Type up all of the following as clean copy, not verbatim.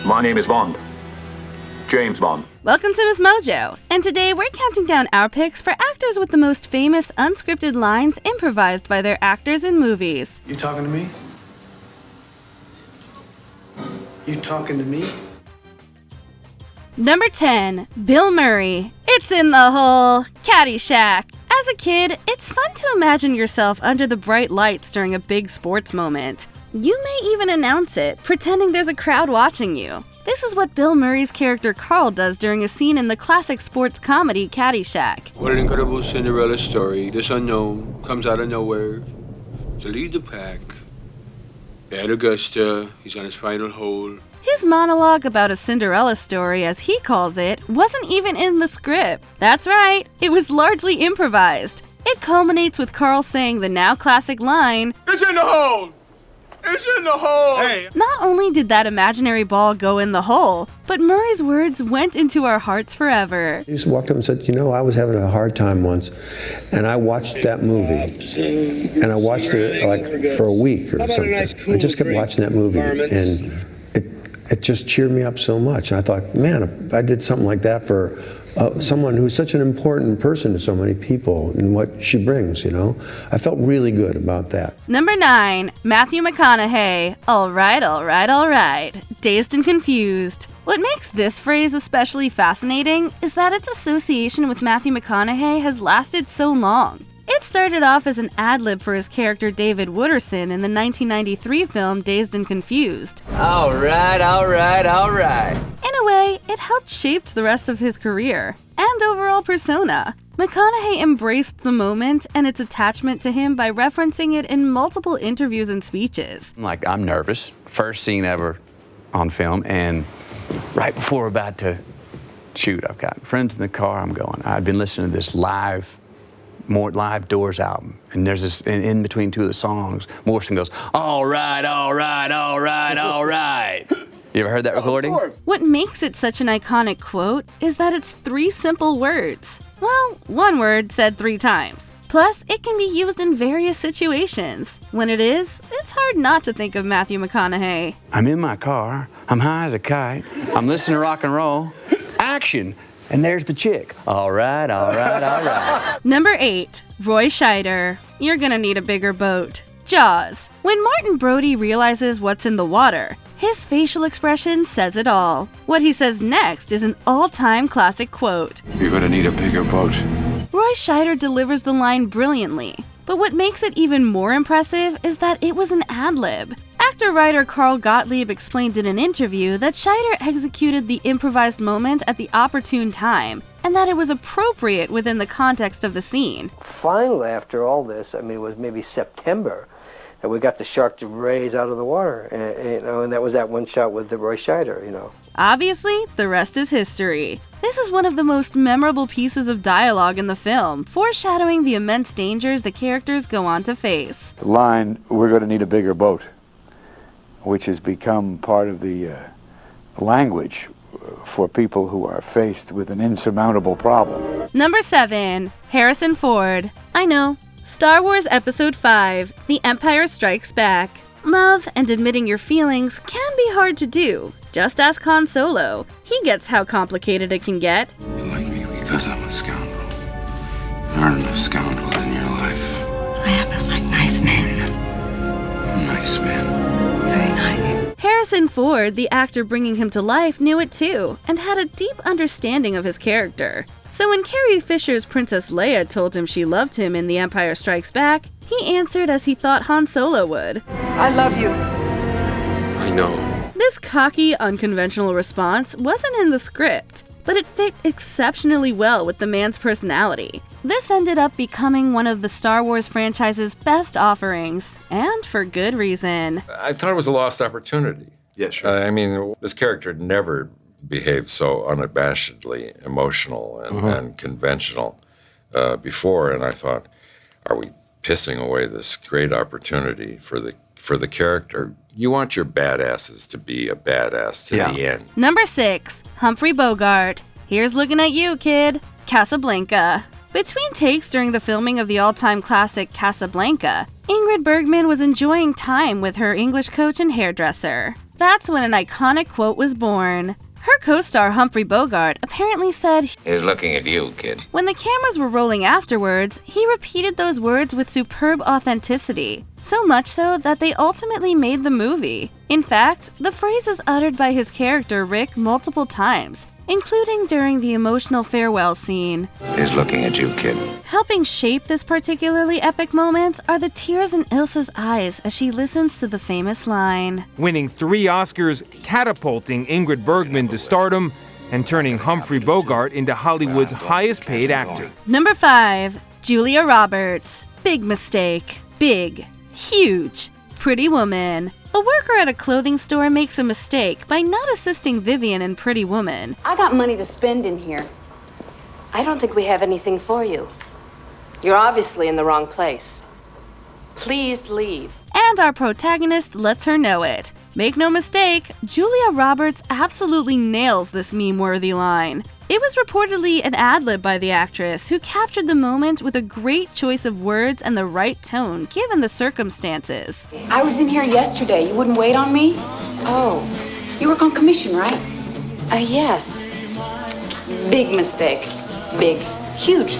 My name is Bond. James Bond. Welcome to MsMojo, and today we're counting down our picks for actors with the most famous unscripted lines improvised by their actors in movies. You talking to me? You talking to me? Number 10, Bill Murray. It's in the hole. Caddyshack. As a kid, it's fun to imagine yourself under the bright lights during a big sports moment. You may even announce it, pretending there's a crowd watching you. This is what Bill Murray's character Carl does during a scene in the classic sports comedy Caddyshack. What an incredible Cinderella story. This unknown comes out of nowhere to lead the pack. At Augusta, he's on his final hole. His monologue about a Cinderella story, as he calls it, wasn't even in the script. That's right, it was largely improvised. It culminates with Carl saying the now classic line, It's in the hole! It's in the hole! Hey. Not only did that imaginary ball go in the hole, but Murray's words went into our hearts forever. He just walked up and said, you know, I was having a hard time once, and I watched that movie, and I watched it like for a week or something. I just kept watching that movie, and it just cheered me up so much. And I thought, man, if I did something like that for someone who's such an important person to so many people and what she brings, you know, I felt really good about that. Number 9, Matthew McConaughey. All right, all right, all right. Dazed and confused. What makes this phrase especially fascinating is that its association with Matthew McConaughey has lasted so long. It started off as an ad-lib for his character David Wooderson in the 1993 film Dazed and Confused. All right, all right, all right. In a way, it helped shape the rest of his career and overall persona. McConaughey embraced the moment and its attachment to him by referencing it in multiple interviews and speeches. Like, I'm nervous. First scene ever on film, and right before we're about to shoot, I've got friends in the car, I've been listening to this more live Doors album, and there's this in between two of the songs, Morrison goes, all right, all right, all right, all right. You ever heard that recording? What makes it such an iconic quote is that it's 3 simple words. Well, one word said 3 times. Plus, it can be used in various situations. When it is, it's hard not to think of Matthew McConaughey. I'm in my car, I'm high as a kite, I'm listening to rock and roll, action. And there's the chick. All right, all right, all right. Number 8, Roy Scheider. You're gonna need a bigger boat. Jaws. When Martin Brody realizes what's in the water, his facial expression says it all. What he says next is an all-time classic quote. You're gonna need a bigger boat. Roy Scheider delivers the line brilliantly, but what makes it even more impressive is that it was an ad-lib. Actor-writer Carl Gottlieb explained in an interview that Scheider executed the improvised moment at the opportune time, and that it was appropriate within the context of the scene. Finally, after all this, it was maybe September, that we got the shark to raise out of the water, and that was that one shot with the Roy Scheider, Obviously, the rest is history. This is one of the most memorable pieces of dialogue in the film, foreshadowing the immense dangers the characters go on to face. The line, we're going to need a bigger boat, which has become part of the language for people who are faced with an insurmountable problem. Number 7, Harrison Ford. I know, Star Wars Episode 5, The Empire Strikes Back. Love and admitting your feelings can be hard to do. Just ask Han Solo. He gets how complicated it can get. You like me because I'm a scoundrel. There aren't enough scoundrels in your life. I happen to like nice men. Nice man. Very nice. Harrison Ford, the actor bringing him to life, knew it too, and had a deep understanding of his character. So when Carrie Fisher's Princess Leia told him she loved him in The Empire Strikes Back, he answered as he thought Han Solo would. I love you. I know. This cocky, unconventional response wasn't in the script, but it fit exceptionally well with the man's personality. This ended up becoming one of the Star Wars franchise's best offerings, and for good reason. I thought it was a lost opportunity. Yeah, sure. This character had never behaved so unabashedly emotional and conventional before, and I thought, are we pissing away this great opportunity for the character? You want your badasses to be a badass to the end. Number 6, Humphrey Bogart. Here's looking at you, kid. Casablanca. Between takes during the filming of the all-time classic Casablanca, Ingrid Bergman was enjoying time with her English coach and hairdresser. That's when an iconic quote was born. Her co-star Humphrey Bogart apparently said, He's looking at you, kid. when the cameras were rolling afterwards, he repeated those words with superb authenticity. So much so that they ultimately made the movie. In fact, the phrase is uttered by his character Rick multiple times, including during the emotional farewell scene. He's looking at you, kid. Helping shape this particularly epic moment are the tears in Ilsa's eyes as she listens to the famous line. Winning 3 Oscars, catapulting Ingrid Bergman to stardom, and turning Humphrey Bogart into Hollywood's highest paid actor. Number 5. Julia Roberts. Big mistake. Big. Huge. Pretty Woman. A worker at a clothing store makes a mistake by not assisting Vivian in Pretty Woman. I got money to spend in here. I don't think we have anything for you. You're obviously in the wrong place. Please leave. And our protagonist lets her know it. Make no mistake, Julia Roberts absolutely nails this meme-worthy line. It was reportedly an ad-lib by the actress, who captured the moment with a great choice of words and the right tone, given the circumstances. I was in here yesterday. You wouldn't wait on me? Oh, You work on commission, right? Yes. Big mistake. Big. Huge.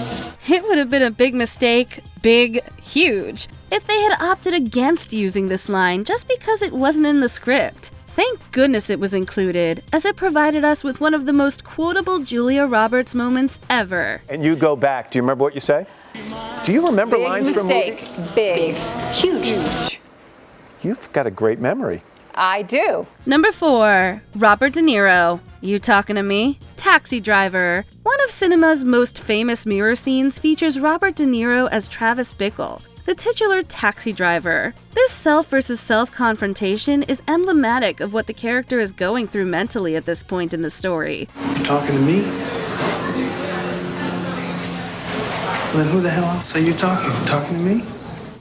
It would have been a big mistake, big, huge, if they had opted against using this line just because it wasn't in the script. Thank goodness it was included, as it provided us with one of the most quotable Julia Roberts moments ever. And you go back. Do you remember what you say? Do you remember lines from movies? Big. Huge. You've got a great memory. I do. Number 4. Robert De Niro. You talking to me? Taxi Driver. One of cinema's most famous mirror scenes features Robert De Niro as Travis Bickle, the titular taxi driver. This self versus self confrontation is emblematic of what the character is going through mentally at this point in the story. You talking to me? Then who the hell else are you talking? You talking to me?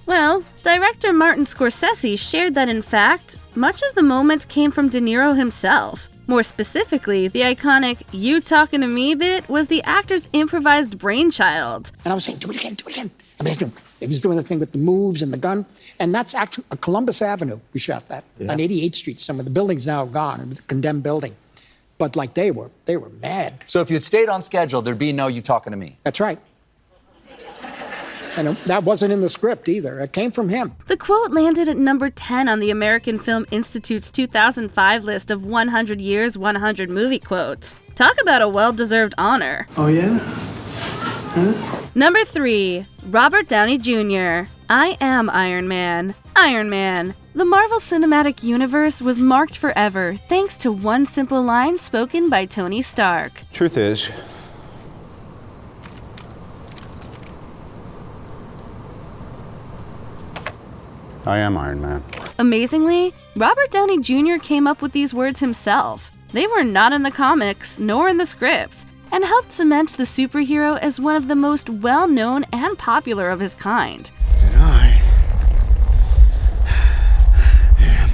Well, director Martin Scorsese shared that in fact, much of the moment came from De Niro himself. More specifically, the iconic "you talking to me" bit was the actor's improvised brainchild. And I was saying, do it again, do it again. I mean, he was doing the thing with the moves and the gun. And that's actually Columbus Avenue. We shot that on 88th Street. Some of the buildings now gone. It was a condemned building. But like they were mad. So if you'd stayed on schedule, there'd be no "you talking to me." That's right. And that wasn't in the script either. It came from him. The quote landed at number 10 on the American Film Institute's 2005 list of 100 Years, 100 Movie Quotes. Talk about a well-deserved honor. Oh, yeah? Huh? Number 3. Robert Downey Jr. I am Iron Man. Iron Man. The Marvel Cinematic Universe was marked forever thanks to one simple line spoken by Tony Stark. Truth is, I am Iron Man. Amazingly, Robert Downey Jr. came up with these words himself. They were not in the comics, nor in the scripts, and helped cement the superhero as one of the most well-known and popular of his kind. And I am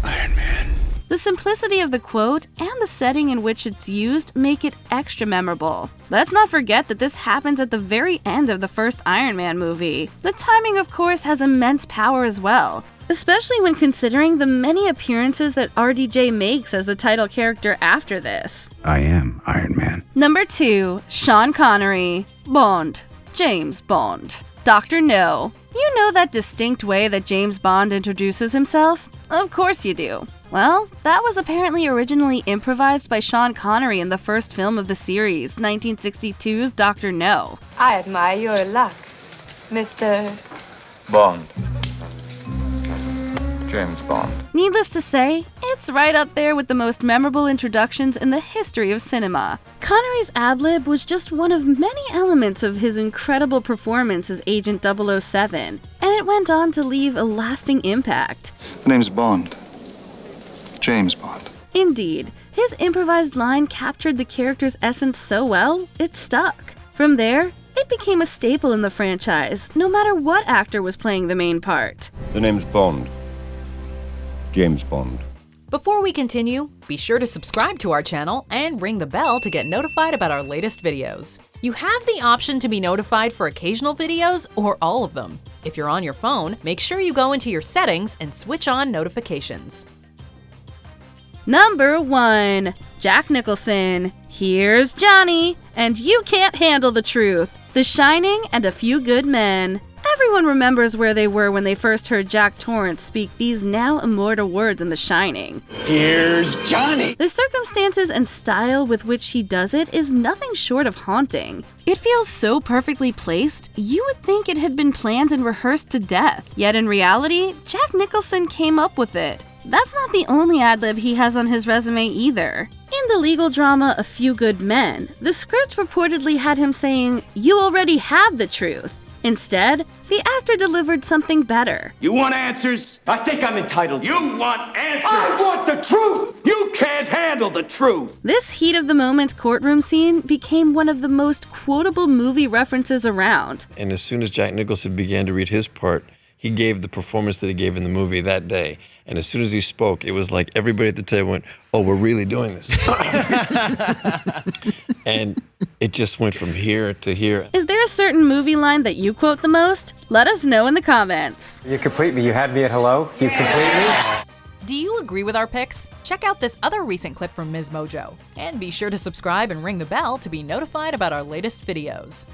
Iron Man. The simplicity of the quote and the setting in which it's used make it extra memorable. Let's not forget that this happens at the very end of the first Iron Man movie. The timing, of course, has immense power as well, especially when considering the many appearances that RDJ makes as the title character after this. I am Iron Man. Number 2. Sean Connery. Bond. James Bond. Dr. No. You know that distinct way that James Bond introduces himself? Of course you do. Well, that was apparently originally improvised by Sean Connery in the first film of the series, 1962's Dr. No. I admire your luck, Mr. Bond. James Bond. Needless to say, it's right up there with the most memorable introductions in the history of cinema. Connery's ad-lib was just one of many elements of his incredible performance as Agent 007, and it went on to leave a lasting impact. The name's Bond. James Bond. Indeed, his improvised line captured the character's essence so well, it stuck. From there, it became a staple in the franchise, no matter what actor was playing the main part. The name's Bond. James Bond. Before we continue, be sure to subscribe to our channel and ring the bell to get notified about our latest videos. You have the option to be notified for occasional videos or all of them. If you're on your phone, make sure you go into your settings and switch on notifications. Number 1. Jack Nicholson. Here's Johnny, and you can't handle the truth. The Shining and A Few Good Men. Everyone remembers where they were when they first heard Jack Torrance speak these now immortal words in The Shining. Here's Johnny! The circumstances and style with which he does it is nothing short of haunting. It feels so perfectly placed, you would think it had been planned and rehearsed to death. Yet in reality, Jack Nicholson came up with it. That's not the only ad-lib he has on his resume either. In the legal drama A Few Good Men, the script reportedly had him saying, "You already have the truth." Instead, the actor delivered something better. You want answers? I think I'm entitled. You want answers? I want the truth! You can't handle the truth! This heat-of-the-moment courtroom scene became one of the most quotable movie references around. And as soon as Jack Nicholson began to read his part, he gave the performance that he gave in the movie that day. And as soon as he spoke, it was like everybody at the table went, "Oh, we're really doing this." And it just went from here to here. Is there a certain movie line that you quote the most? Let us know in the comments. You complete me. You had me at hello. You complete me. Do you agree with our picks? Check out this other recent clip from MsMojo. And be sure to subscribe and ring the bell to be notified about our latest videos.